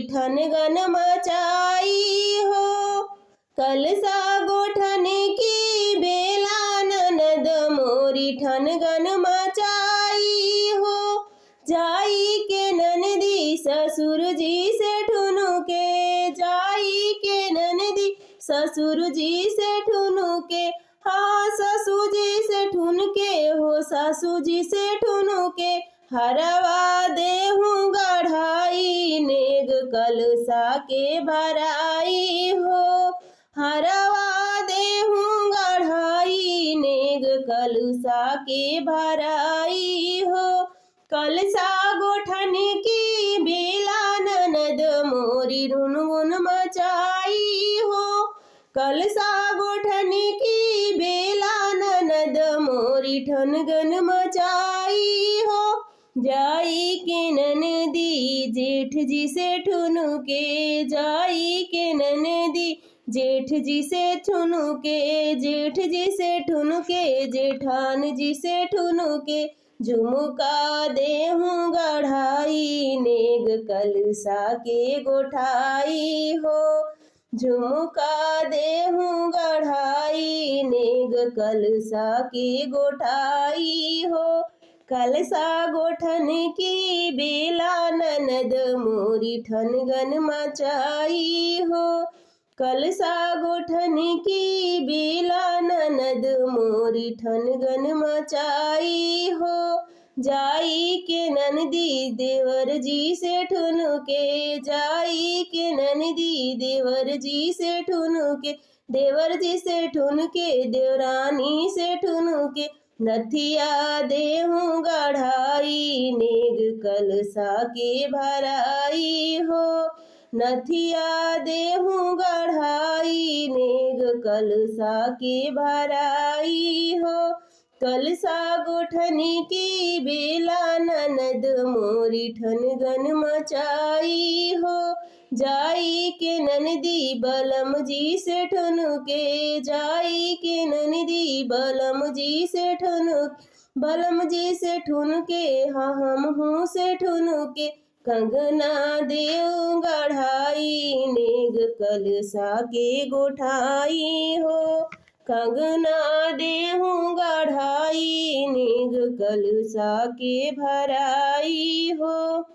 ठन गन मचाई हो। कलसा गोठन की बेला ननद मोरी ठन गन मचाई हो। जाई के ननदी ससुर जी से ठुनुके, जाई के ननदी ससुर जी से ठुनुके। हाँ ससुर जी से ठुनके हो, सासू जी से ठुनुके। हरवा देहूँ गढ़ाई नेग कलसा के भराई हो। हरवा देहूँ गढ़ाई नेग कलसा के भराई हो। कलसा गोठन की बेला ननद मोरी रुनगुन मचाई हो। कलसा गोठन की बेला ननद मोरी ठनगन मचाई हो। जाई के ननदी जेठ जी से ठुनुके, जाई के ननदी जेठ जी से ठुनुके, जेठ जी से ठुनुके, जेठान जी से ठुनुके। झुमका देहूँ गढ़ाई नेग कलसा के गोठाई हो। झुमका देहूँ गढ़ाई नेग कलसा के गोठाई हो। कलसा गोठन की बेला ननद मोरी ठनगन मचाई हो। कलसा गोठन की बेला ननद मोरी ठनगन मचाई हो। जाई के ननदी देवर जी से ठुनुके, जाई के ननदी देवर जी से ठुनुके। देवर जी से ठुनके, देवरानी से ठुनुके। नथिया देहूँ गढ़ाई नेग कलसा के भराई हो। नथिया देहूँ गढ़ाई नेग कलसा के भराई हो। कलसा गोठन की बेला ननद मोरी ठनगन मचाई हो। जाई के ननदी बलम जी से ठुनुके, जाई के ननदी बलम जी से ठुनुके। बलम जी से ठुनुके, हाँ हम हूँ से ठुनुके। कंगना देऊ गढ़ाई नेग कलसा के गोठाई हो। कंगना देहूँ गढ़ाई नेग कलसा के भराई हो।